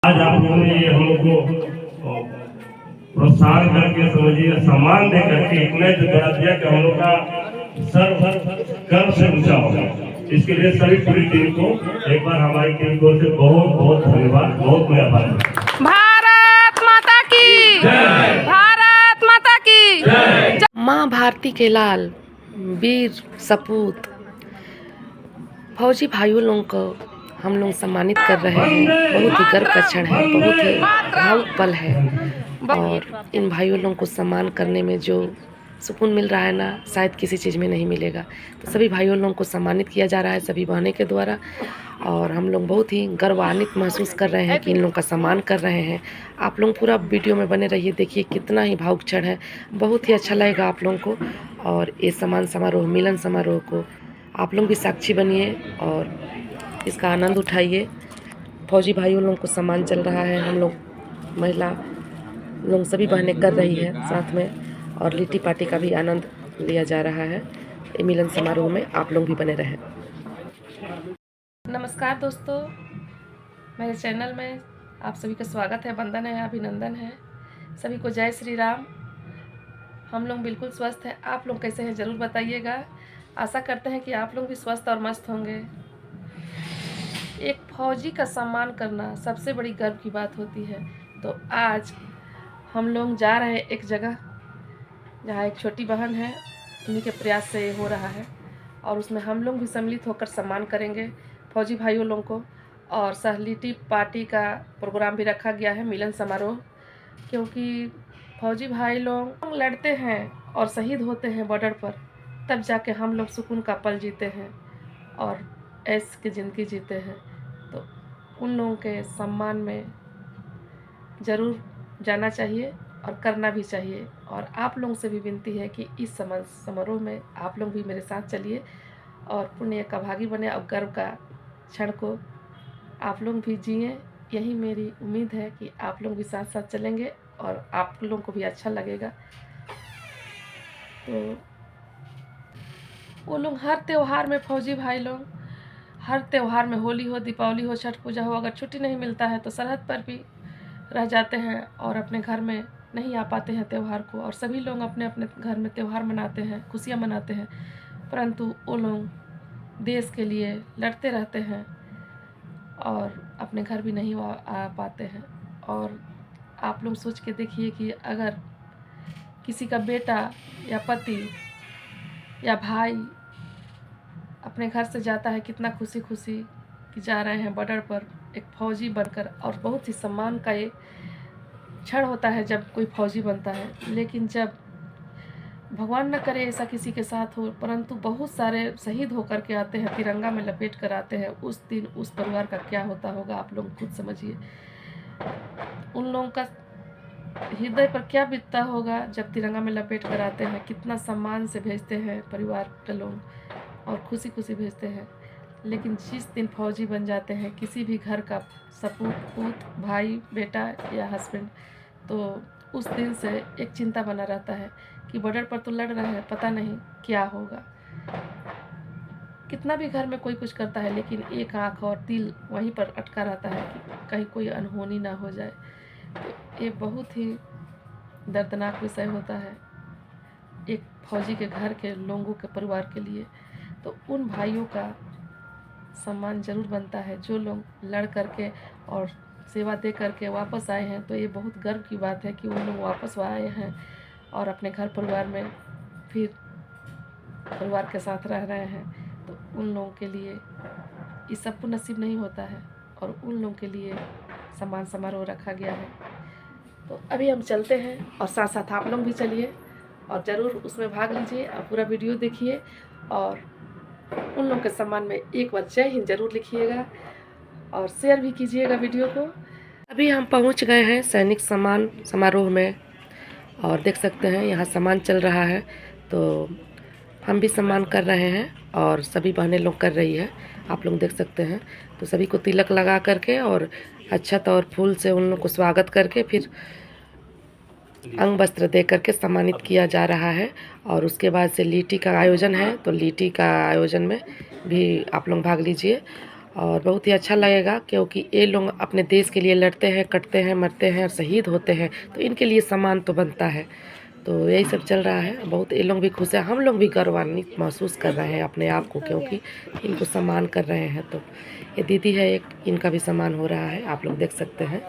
आज आप लोगों ने ये हम लोग को प्रोत्साहन करके समझिए सम्मान दे करके इतना बड़ा दिया कि हम लोग का सर गर्व से ऊंचा होगा। इसके लिए सभी पूरी टीम को एक बार हमारी टीम को से बहुत बहुत धन्यवाद, बहुत मैं आभार। भारत माता की जय, भारत माता की जय। माँ भारती के लाल वीर सपूत फौजी भाइयों लोगों को हम लोग सम्मानित कर रहे हैं। बहुत ही गर्व का क्षण है, बहुत ही भावुक पल है और इन भाइयों लोगों को सम्मान करने में जो सुकून मिल रहा है ना, शायद किसी चीज़ में नहीं मिलेगा। तो सभी भाइयों लोगों को सम्मानित किया जा रहा है सभी बहनों के द्वारा और हम लोग बहुत ही गर्वान्वित महसूस कर रहे हैं कि इन लोगों का सम्मान कर रहे हैं। आप लोग पूरा वीडियो में बने रहिए, देखिए कितना ही भावुक क्षण है। बहुत ही अच्छा लगेगा आप लोगों को और ये सम्मान समारोह, मिलन समारोह को आप लोग भी साक्षी बनिए और इसका आनंद उठाइए। फौजी भाइयों लोगों को सम्मान चल रहा है, हम लोग महिला लोग सभी बहनें कर रही है साथ में और लिट्टी पार्टी का भी आनंद लिया जा रहा है। ये मिलन समारोह में आप लोग भी बने रहें। नमस्कार दोस्तों, मेरे चैनल में आप सभी का स्वागत है, वंदन है, अभिनंदन है। सभी को जय श्री राम। हम लोग बिल्कुल स्वस्थ हैं। आप लोग कैसे हैं ज़रूर बताइएगा। आशा करते हैं कि आप लोग भी स्वस्थ और मस्त होंगे। एक फौजी का सम्मान करना सबसे बड़ी गर्व की बात होती है। तो आज हम लोग जा रहे हैं एक जगह जहाँ एक छोटी बहन है, उन्हीं के प्रयास से ये हो रहा है और उसमें हम लोग भी सम्मिलित होकर सम्मान करेंगे फौजी भाइयों लोगों को। और सहलिटी पार्टी का प्रोग्राम भी रखा गया है, मिलन समारोह, क्योंकि फौजी भाई लोग लड़ते हैं और शहीद होते हैं बॉर्डर पर, तब जाके हम लोग सुकून का पल जीते हैं और ऐश की ज़िंदगी जीते हैं। तो उन लोगों के सम्मान में ज़रूर जाना चाहिए और करना भी चाहिए। और आप लोगों से भी विनती है कि इस समारोह में आप लोग भी मेरे साथ चलिए और पुण्य का भागी बने और गर्व का क्षण को आप लोग भी जिए। यही मेरी उम्मीद है कि आप लोग भी साथ साथ चलेंगे और आप लोगों को भी अच्छा लगेगा। तो वो लोग हर त्यौहार में, फौजी भाई लोग हर त्यौहार में, होली हो, दीपावली हो, छठ पूजा हो, अगर छुट्टी नहीं मिलता है तो सरहद पर भी रह जाते हैं और अपने घर में नहीं आ पाते हैं त्यौहार को। और सभी लोग अपने अपने घर में त्यौहार मनाते हैं, खुशियाँ मनाते हैं, परंतु वो लोग देश के लिए लड़ते रहते हैं और अपने घर भी नहीं आ पाते हैं। और आप लोग सोच के देखिए कि अगर किसी का बेटा या पति या भाई अपने घर से जाता है, कितना खुशी खुशी कि जा रहे हैं बॉर्डर पर एक फौजी बनकर, और बहुत ही सम्मान का ये क्षण होता है जब कोई फौजी बनता है। लेकिन जब भगवान न करे ऐसा किसी के साथ हो, परंतु बहुत सारे शहीद होकर के आते हैं, तिरंगा में लपेट कर आते हैं, उस दिन उस परिवार का क्या होता होगा आप लोग खुद समझिए। उन लोगों का हृदय पर क्या बीतता होगा जब तिरंगा में लपेट कर आते हैं, कितना सम्मान से भेजते हैं परिवार के लोग और खुशी खुशी भेजते हैं। लेकिन जिस दिन फौजी बन जाते हैं किसी भी घर का सपूत, पूत, भाई, बेटा या हस्बैंड, तो उस दिन से एक चिंता बना रहता है कि बॉर्डर पर तो लड़ रहे हैं, पता नहीं क्या होगा। कितना भी घर में कोई कुछ करता है, लेकिन एक आँख और दिल वहीं पर अटका रहता है कि कहीं कोई अनहोनी ना हो जाए। तो ये बहुत ही दर्दनाक विषय होता है एक फौजी के घर के लोगों के परिवार के लिए। तो उन भाइयों का सम्मान जरूर बनता है जो लोग लड़ करके और सेवा दे करके वापस आए हैं। तो ये बहुत गर्व की बात है कि वो लोग वापस आए हैं और अपने घर परिवार में फिर परिवार के साथ रह रहे हैं। तो उन लोगों के लिए ये सबको नसीब नहीं होता है और उन लोगों के लिए सम्मान समारोह रखा गया है। तो अभी हम चलते हैं और साथ साथ आप लोग भी चलिए और ज़रूर उसमें भाग लीजिए और पूरा वीडियो देखिए और उन लोगों के सम्मान में एक बार जय हिंद जरूर लिखिएगा और शेयर भी कीजिएगा वीडियो को। अभी हम पहुंच गए हैं सैनिक सम्मान समारोह में और देख सकते हैं यहाँ सम्मान चल रहा है। तो हम भी सम्मान कर रहे हैं और सभी बहनें लोग कर रही है, आप लोग देख सकते हैं। तो सभी को तिलक लगा करके और अक्षत और फूल से उन लोग को स्वागत करके फिर अंग वस्त्र दे करके सम्मानित किया जा रहा है। और उसके बाद से लिट्टी का आयोजन है, तो लिट्टी का आयोजन में भी आप लोग भाग लीजिए और बहुत ही अच्छा लगेगा, क्योंकि ये लोग अपने देश के लिए लड़ते हैं, कटते हैं, मरते हैं और शहीद होते हैं, तो इनके लिए सम्मान तो बनता है। तो यही सब चल रहा है। बहुत ये लोग भी खुश हैं, हम लोग भी गौरवान्वित महसूस कर रहे हैं अपने आप को, क्योंकि इनको सम्मान कर रहे हैं। तो ये दीदी है एक, इनका भी सम्मान हो रहा है, आप लोग देख सकते हैं।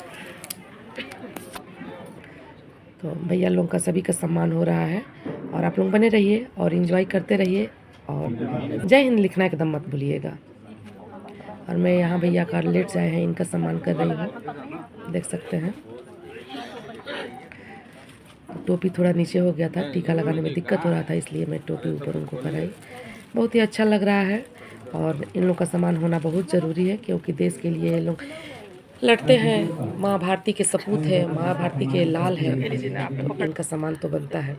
तो भैया लोगों का सभी का सम्मान हो रहा है, और आप लोग बने रहिए और एंजॉय करते रहिए, और जय हिंद लिखना एकदम मत भूलिएगा। और मैं यहाँ भैया का लेट जाए हैं, इनका सम्मान कर रही हूँ, देख सकते हैं। टोपी थोड़ा नीचे हो गया था, टीका लगाने में दिक्कत हो रहा था, इसलिए मैं टोपी ऊपर उनको कराई। बहुत ही अच्छा लग रहा है, और इन लोग का सम्मान होना बहुत ज़रूरी है, क्योंकि देश के लिए ये लोग लड़ते हैं। माँ भारती के सपूत है, माँ भारती के लाल है, इनका सम्मान तो बनता है।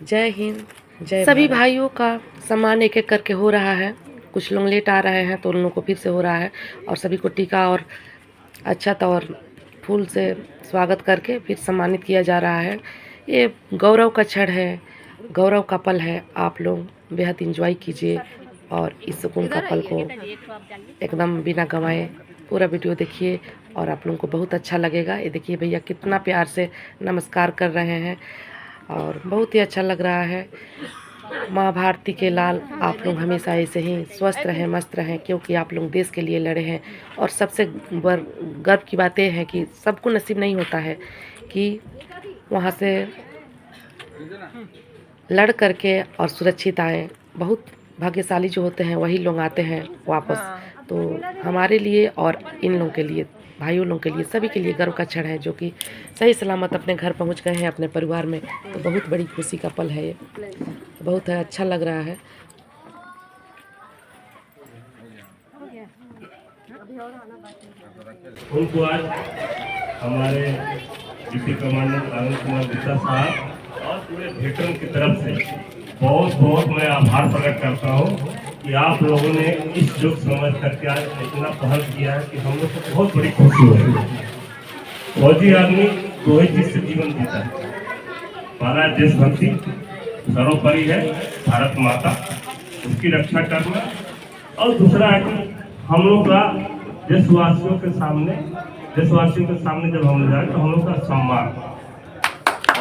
जय हिंद, जय। सभी भाइयों का सम्मान एक एक करके हो रहा है। कुछ लोग लेट आ रहे हैं तो उन लोगों को फिर से हो रहा है, और सभी को टीका और अक्षत और फूल से स्वागत करके फिर सम्मानित किया जा रहा है। ये गौरव का क्षण है, गौरव का पल है। आप लोग बेहद इंजॉय कीजिए, और इस सुकून का पल को एकदम बिना गंवाए पूरा वीडियो देखिए, और आप लोगों को बहुत अच्छा लगेगा। ये देखिए भैया कितना प्यार से नमस्कार कर रहे हैं, और बहुत ही अच्छा लग रहा है। माँ भारती के लाल, आप लोग हमेशा ऐसे ही स्वस्थ रहें, मस्त रहें, क्योंकि आप लोग देश के लिए लड़े हैं। और सबसे गर्व की बात यह है कि सबको नसीब नहीं होता है कि वहाँ से लड़ करके और सुरक्षित आए। बहुत भाग्यशाली जो होते हैं वही लोग आते हैं वापस। तो हमारे लिए और इन लोगों के लिए, भाइयों लोगों के लिए, सभी के लिए गर्व का क्षण है, जो कि सही सलामत अपने घर पहुंच गए हैं, अपने परिवार में। तो बहुत बड़ी खुशी का पल है ये, बहुत अच्छा लग रहा है। उनको आज हमारे डिप्टी कमांडेंट आनंद कुमार गुप्ता साहब और पूरे वेटरन की तरफ से बहुत बहुत मैं आभार प्रकट करता हूँ कि आप लोगों ने इस युग समझ करके आज इतना पहल किया है कि हम लोग को बहुत बड़ी खुशी हो रही है। फौजी आदमी दो ही चीज से जीवन जीता है, पहला देशभक्ति सर्वोपरि है, भारत माता, उसकी रक्षा करना, और दूसरा है कि हम लोग का देशवासियों के सामने जब हम लोग जाए तो हम लोग का सम्मान,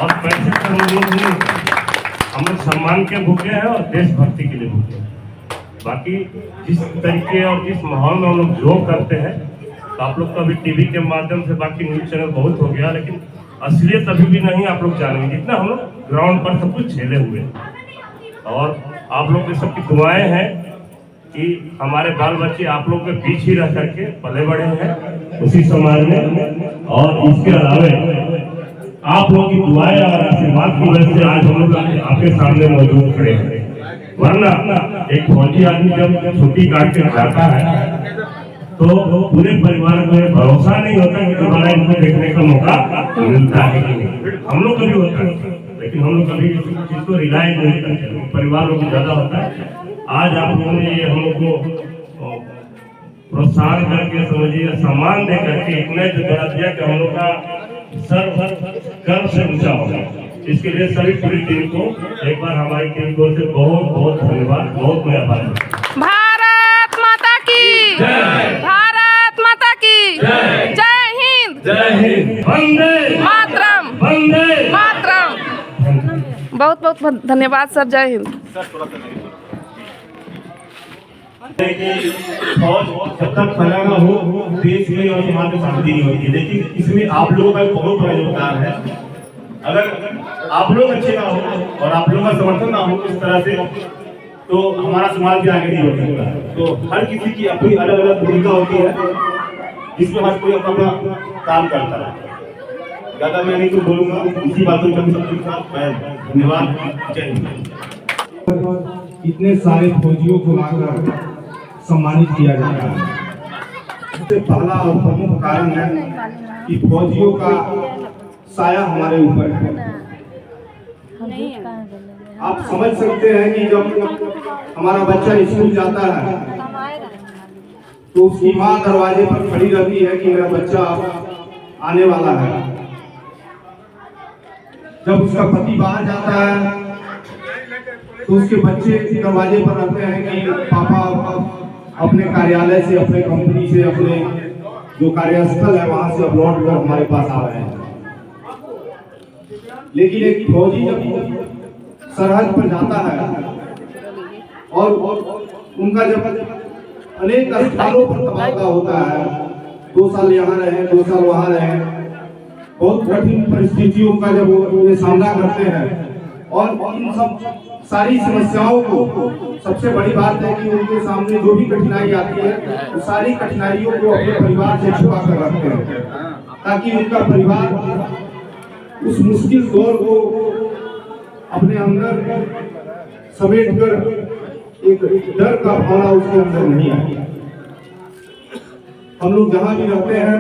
और पैसे का हम लोग सम्मान के भूखे हैं और देशभक्ति के लिए भूखे हैं। बाकी जिस तरीके और जिस माहौल में हम लोग जो करते हैं, तो आप लोग का भी टीवी के माध्यम से बाकी न्यूज चैनल बहुत हो गया, लेकिन असलियत अभी भी नहीं आप लोग जानेंगे, जितना हम लोग ग्राउंड पर सब कुछ झेले हुए हैं। और आप लोग के सबकी दुआएं हैं कि हमारे बाल बच्चे आप लोग के बीच ही रह करके पले बड़े हैं उसी समाज में, और इसके अलावा आप लोगों की दुआएं और आशीर्वाद की वजह से आज हम लोग आपके सामने मौजूद खड़े हैं। वरना एक फौजी आदमी जब छुट्टी काट के जाता है तो पूरे परिवार में भरोसा नहीं होता कि दोबारा इनको देखने का मौका मिलता है कि नहीं। हम लोग कभी होता है, लेकिन हम लोग कभी किसी चीज को रिलाय नहीं करते, परिवार लोग ज्यादा होता है। आज आप लोगों ने ये हम लोग को प्रोत्साहन करके, समझिए सम्मान दे करके इतना बड़ा दिया कि हम लोग का सर गर्व से ऊंचा होगा। इसके लिए सभी पूरी टीम को एक बार हमारी टीम को से बहुत बहुत धन्यवाद, बहुत मैं आभार। भारत माता की जय, भारत माता की जय, जय हिंद, जय हिंद, वंदे मातरम, वंदे मातरम। बहुत बहुत धन्यवाद सर, जय हिंद। फौज जब तक फैलाना हो देश में और समाज में शांति नहीं होती, लेकिन इसमें आप लोगों का बहुत बड़ा योगदान है। अगर आप लोग अच्छे ना हो और आप लोगों का समर्थन ना हो इस तरह से, तो हमारा समाज भी आगे नहीं बढ़ सकता। तो हर किसी की अपनी अलग अलग भूमिका होती है, जिसमें हर कोई अपना काम करता है। ज्यादा मैं नहीं तो बोलूंगा, इसी बातों पर सबके साथ मैं धन्यवाद, जय हिंद। इतने सारे फौजियों को लाकर सम्मानित किया जाता है। सबसे पहला और प्रमुख कारण है कि फौजियों का साया हमारे ऊपर है। आप समझ सकते हैं कि जब हमारा बच्चा स्कूल जाता है तो उसकी माँ दरवाजे पर खड़ी रहती है कि मेरा बच्चा आने वाला है। जब उसका पति बाहर जाता है तो उसके बच्चे दरवाजे पर रहते हैं कि पापा अपने कार्यालय से, अपने कंपनी से, अपने जो कार्यस्थल है वहां से अब लौट कर हमारे पास आ रहे हैं। लेकिन एक फौजी जब सरहद पर जाता है और उनका जब अनेक स्थानों पर तबादला होता है, 2 साल यहाँ रहे, 2 साल वहाँ रहे, बहुत कठिन परिस्थितियों का जब वो सामना करते हैं और इन सब सारी समस्याओं को, सबसे बड़ी बात है कि उनके सामने जो भी कठिनाई आती है वो सारी कठिनाइयों को अपने परिवार से छुपा कर रखते हैं, ताकि उनका परिवार उस मुश्किल दौर को अपने अंदर समेट कर एक डर का भावना उसके अंदर नहीं आए। हम लोग जहाँ भी रहते हैं,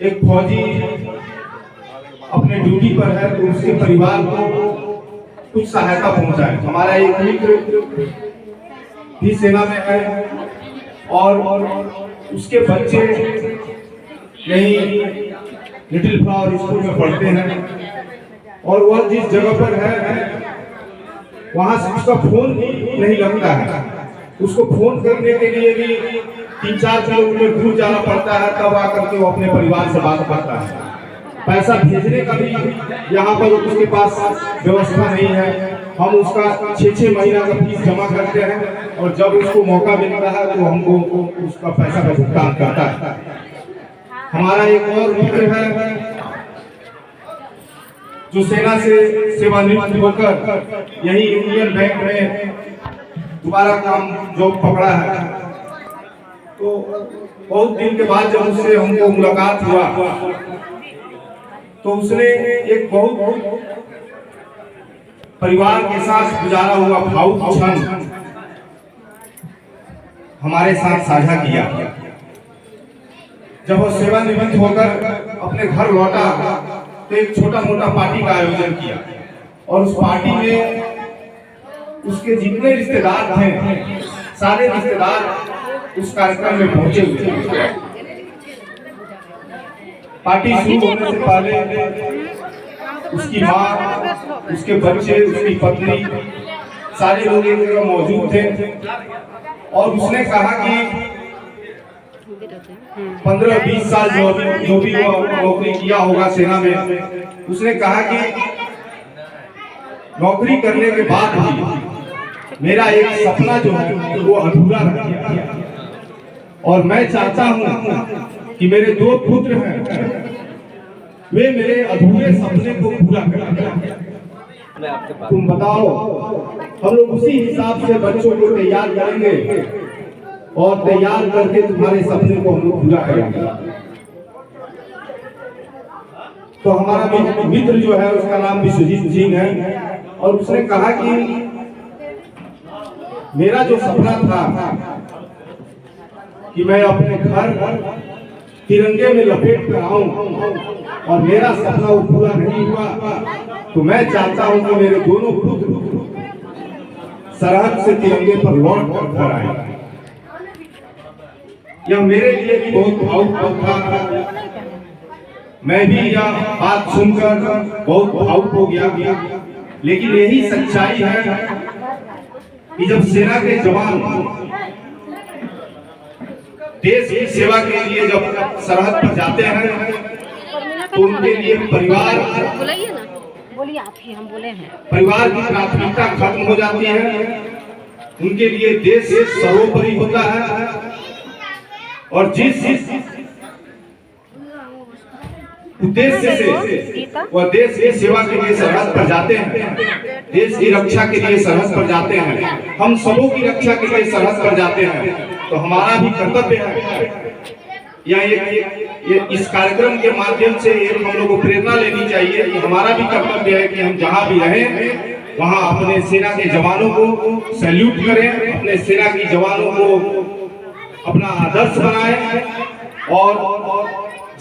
एक फौजी अपने ड्यूटी पर है तो उसके परिवार को कुछ सहायता पहुंचाए। हमारा एक मित्र भी सेना में है और उसके बच्चे यही लिटिल फ्लावर स्कूल में पढ़ते हैं और वह जिस जगह पर है वहां से उसका फोन नहीं लगता है। उसको फोन करने के लिए भी 3-4 किलोमीटर दूर जाना पड़ता है, तब आकर के वो अपने परिवार से बात करता है। पैसा भेजने का भी यहाँ पर उसके पास व्यवस्था नहीं है। हम उसका 6-6 महीना का फीस जमा करते हैं और जब उसको मौका मिलता है तो हमको उसका पैसा का भुगतान करता है। हमारा एक और मित्र है जो सेना से सेवानिवृत्त होकर यही यूनियन बैंक में दोबारा काम जॉब पकड़ा है। तो बहुत दिन के बाद जब उससे हमको मुलाकात हुआ तो उसने एक बहुत परिवार के साथ गुजारा हुआ भावुक क्षण हमारे साथ साझा किया। जब वो सेवानिवृत्त होकर अपने घर लौटा तो एक छोटा मोटा पार्टी का आयोजन किया और उस पार्टी में उसके जितने रिश्तेदार थे सारे रिश्तेदार उस कार्यक्रम में पहुंचे हुए थे। पार्टी शुरू होने से पहले उसकी माँ, उसके बच्चे, उसकी पत्नी, सारे लोग एक जगह मौजूद थे और उसने कहा कि 15-20 साल जो भी वो नौकरी किया होगा सेना में, उसने कहा कि नौकरी करने के बाद भी मेरा एक सपना जो है वो अधूरा रह गया और मैं चाहता हूं कि मेरे 2 पुत्र हैं वे मेरे अधूरे सपने को पूरा करें। तुम बताओ, हम लोग उसी हिसाब से बच्चों को तैयार करेंगे और तैयार करके तुम्हारे सपने को हम लोग पूरा करेंगे। तो हमारा मित्र जो है उसका नाम विश्वजीत सिंह है और उसने कहा कि मेरा जो सपना था कि मैं अपने घर तिरंगे में लपेट कर आऊं और मेरा सपना वो पूरा नहीं हुआ, तो मैं चाहता हूं कि मेरे दोनों पुत्र सरहद से तिरंगे पर लौट कर घर आए। यह मेरे लिए भी बहुत भावुक था। मैं भी यह बात सुनकर बहुत भावुक हो गया। लेकिन यही सच्चाई है कि जब सेना के जवान देश की सेवा के लिए जब सरहद पर जाते हैं तो उनके लिए परिवार, बोलिए आप ही, हम बोले हैं, परिवार की प्राथमिकता खत्म हो जाती है। उनके लिए देश सर्वोपरि होता है और जिस उद्देश्य से वह देश की सेवा के लिए सरहद पर जाते हैं, देश की रक्षा के लिए सरहद पर जाते हैं, हम सबों की रक्षा के लिए सरहद पर जाते हैं, तो हमारा भी कर्तव्य है या ये इस कार्यक्रम के माध्यम से हम लोग को प्रेरणा लेनी चाहिए कि हमारा भी कर्तव्य है कि हम जहाँ भी रहें वहाँ अपने सेना के जवानों को सैल्यूट करें, अपने सेना के जवानों को अपना आदर्श बनाएं और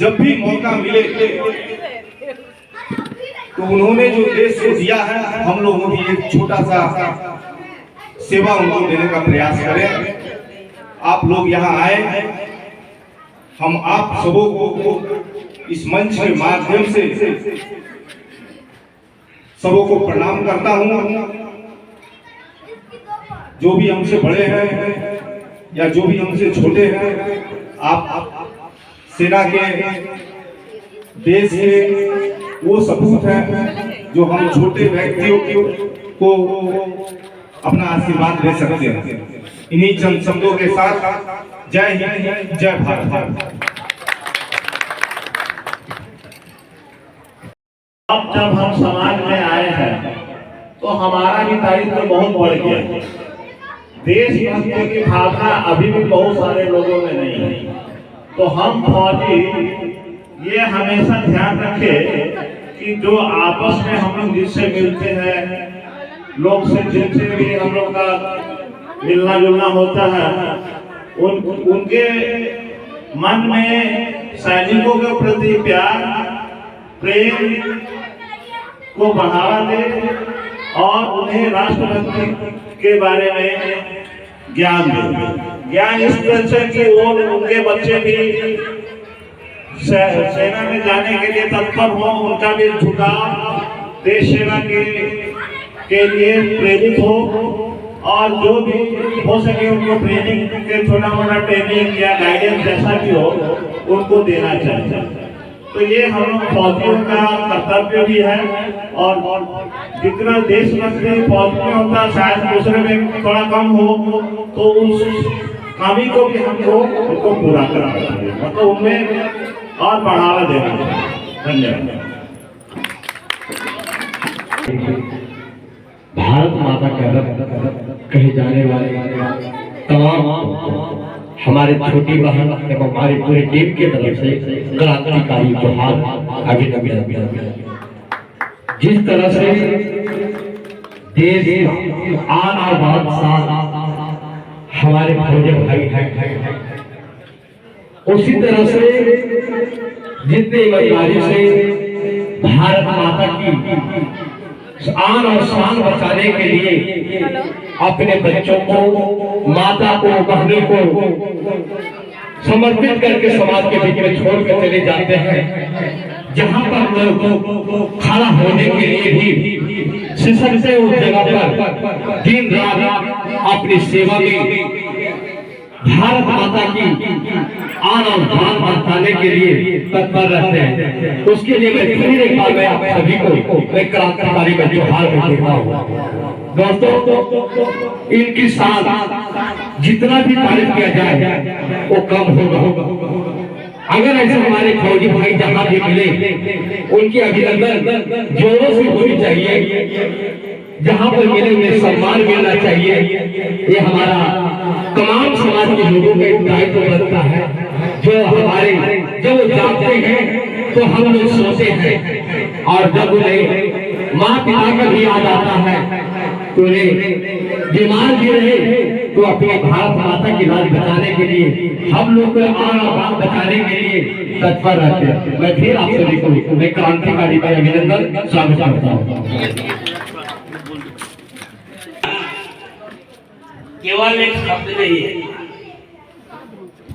जब भी मौका मिले तो उन्होंने जो देश को दिया है हम लोग भी एक छोटा सा सेवा उनको देने का प्रयास करें। आप लोग यहाँ आए, हम आप सबों को इस मंच के माध्यम से सबों को प्रणाम करता हूँ। जो भी हमसे बड़े हैं या जो भी हमसे छोटे हैं, आप सेना के, देश के वो सपूत हैं जो हम छोटे व्यक्तियों को अपना आशीर्वाद दे सकते हैं। इन्हीं चंद शब्दों के साथ जय हिंद, जय भारत। अब जब हम समाज में आए हैं तो हमारा भी दायित्व बहुत बढ़ गया। देशभक्ति की भावना अभी भी बहुत सारे लोगों में नहीं है। तो हम फौजी ये हमेशा ध्यान रखें कि जो आपस में हम लोग जिससे मिलते हैं, लोग से जिनसे भी हम लोग का मिलना जुलना होता है, उनके मन में सैनिकों के प्रति प्यार, प्रेम को बढ़ावा दे और उन्हें राष्ट्रभक्ति के बारे में ज्ञान दे। ज्ञान इस तरह से कि वो उनके बच्चे भी सेना में जाने के लिए तत्पर हो, उनका भी झुकाव देश सेवा के लिए प्रेरित हो और जो भी हो सके उनको ट्रेनिंग के छोटा मोटा ट्रेनिंग या गाइडेंस जैसा भी हो उनको देना चाहिए। तो ये हम लोग फौजियों का कर्तव्य भी है और जितना देशभक्ति फौज में होता है शायद दूसरे में थोड़ा कम हो, तो उस कमी को भी हमको उनको पूरा करना चाहिए, मतलब उनमें और बढ़ावा देना चाहिए। धन्यवाद। भारत माता का रत्न कहे जाने वाले तमाम हमारे छोटी बहन एवं हमारे पूरे टीम के तरफ से क्रांतिकारी जोहार आगे जिस तरह से देश आन और बादशाह हमारे फौजी भाई हैं, उसी तरह से जितने ईमानदारी से भारत माता की आन और शान बचाने के लिए अपने बच्चों को, माता को, बहनों को समर्पित करके समाज के बीच में छोड़ कर चले जाते हैं, जहां पर लोग खड़ा होने के लिए भी सिसकते उस जगह पर दिन रात अपनी सेवा में भारत माता की आन और शान बचाने के लिए तत्पर रहते हैं। उसके लिए मैं फिर एक बार मैं आप सभी को मैं क्रांतिकारी का जोहार में देता हूँ। दोस्तों, इनकी साथ जितना भी तारीफ किया जाए वो कम होगा। अगर ऐसे हमारे फौजी भाई जहां भी मिले उनकी अभिनंदन जोरों से होनी चाहिए। जहां पर मिले उन्हें सम्मान मिलना चाहिए। ये हमारा तमाम समाज के लोगों का एक दायित्व बनता है। जो हमारे जब जागते हैं तो हम लोग सोते हैं और जब उन्हें माँ पिता का भी याद आता है तो उन्हें बीमार भी रहे तो अपने भारत माता की लाज बचाने के लिए हम लोग को आन बचाने के लिए तत्पर रहते हैं। मैं फिर आप सभी को मैं क्रांतिकारी का अभिनंदन स्वागत करता हूँ। केवल एक शब्द नहीं है,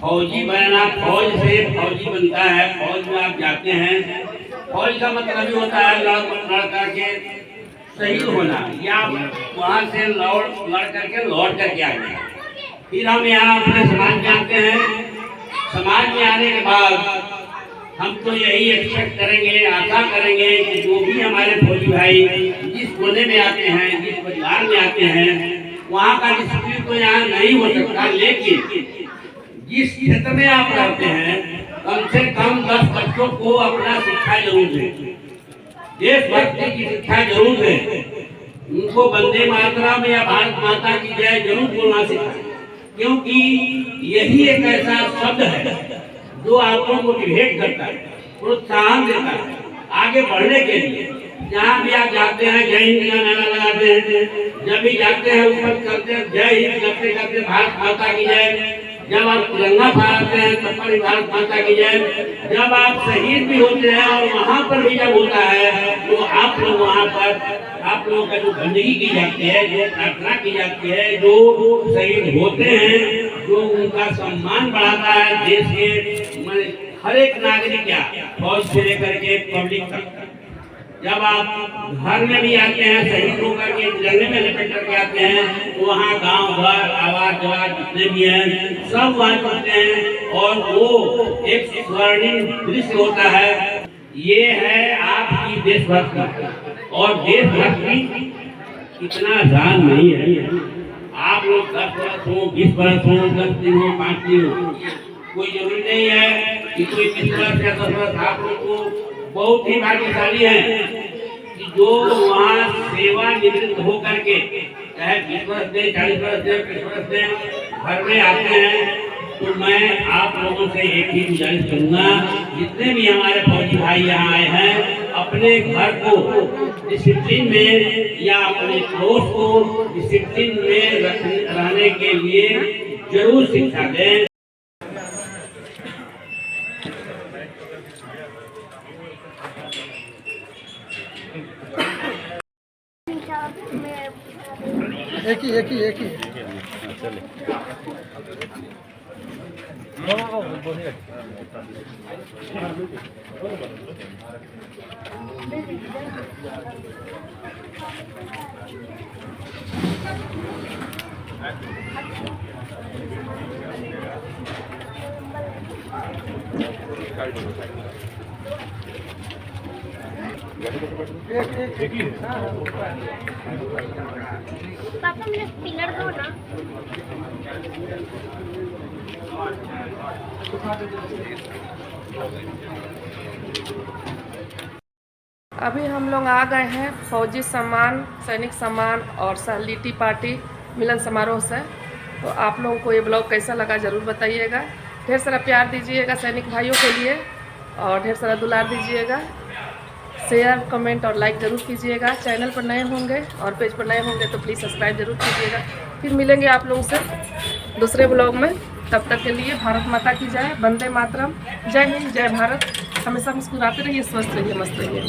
फौजी बनना, फौज से फौजी बनता है। फौज में आप जाते हैं, फौज का मतलब ही होता है लड़ करके शहीद होना या वहाँ से लड़ करके लौट करके आना। फिर हम यहाँ अपने समाज में आते हैं। समाज में आने के बाद हम तो यही एक्सपेक्ट करेंगे, आशा करेंगे कि जो भी हमारे फौजी भाई जिस कोने में आते हैं, जिस परिवार में आते हैं, वहाँ का डिसिप्लिन तो यहाँ नहीं हो सकता, लेकिन जिस क्षेत्र में आप रहते हैं कम से कम 10 बच्चों को अपना शिक्षा जरूर दें, देशभक्ति की शिक्षा जरूर दें, उनको वंदे मातरम या भारत माता की जय जरूर बोलना सिखाएं, क्योंकि यही एक ऐसा शब्द है जो आपको मोटिवेट करता है, प्रोत्साहन देता है आगे बढ़ने के लिए। जहाँ भी आप जाते हैं जय हिंद का नारा लगाते हैं, जब भी जाते हैं ऊपर करते हैं जय हिंद करते करते भारत माता की जय। जब आप तिरंगा फहराते हैं तब पर भारत माता की जय। जब आप शहीद भी होते हैं और वहाँ पर भी जब होता है तो आप लोग वहाँ पर आप लोगों का जो बंदगी की जाती है, जो प्रार्थना की जाती है, जो शहीद होते हैं, जो उनका सम्मान बढ़ाता है देश के हर एक नागरिक या फौज से लेकर के पब्लिक तक। जब आप घर में भी आते हैं शहीद होकर के जंगल में लपेट करके आते हैं तो वहाँ गांव घर आवाज जवाज जितने भी हैं सब वहाँ पहुँचते हैं और वो एक स्वर्णिम दृश्य होता है। ये है आपकी देशभक्ति और देशभक्ति इतना आसान नहीं है। आप लोग 10 वर्ष हो 20 वर्ष हो 10 दिन हो 5 दिन हो कोई जरूरी नहीं है कि कोई 20 वर्ष या 10 वर्ष आप लोग को बहुत ही भाग्यशाली है कि जो वहाँ सेवा निवृत्त होकर के चाहे 20 वर्ष दे 40 वर्ष दे 30 वर्ष दे घर में आते हैं। तो मैं आप लोगों से एक ही गुजारिश करूंगा जितने भी हमारे फौजी भाई यहाँ आए हैं अपने घर को डिसिप्लिन में या अपने पड़ोस को डिसिप्लिन में रहने के लिए जरूर शिक्षा दें। एक ही पापा मुझे पिलर दो ना। अभी हम लोग आ गए हैं फौजी सम्मान सैनिक सम्मान और सहलीटी पार्टी मिलन समारोह से। तो आप लोगों को ये ब्लॉग कैसा लगा ज़रूर बताइएगा। ढेर सारा प्यार दीजिएगा सैनिक भाइयों के लिए और ढेर सारा दुलार दीजिएगा। शेयर कमेंट और लाइक ज़रूर कीजिएगा। चैनल पर नए होंगे और पेज पर नए होंगे तो प्लीज़ सब्सक्राइब ज़रूर कीजिएगा। फिर मिलेंगे आप लोगों से दूसरे ब्लॉग में। तब तक के लिए भारत माता की जय, वंदे मातरम, जय हिंद, जय भारत। हमेशा मुस्कुराते रहिए, स्वस्थ रहिए, मस्त रहिए।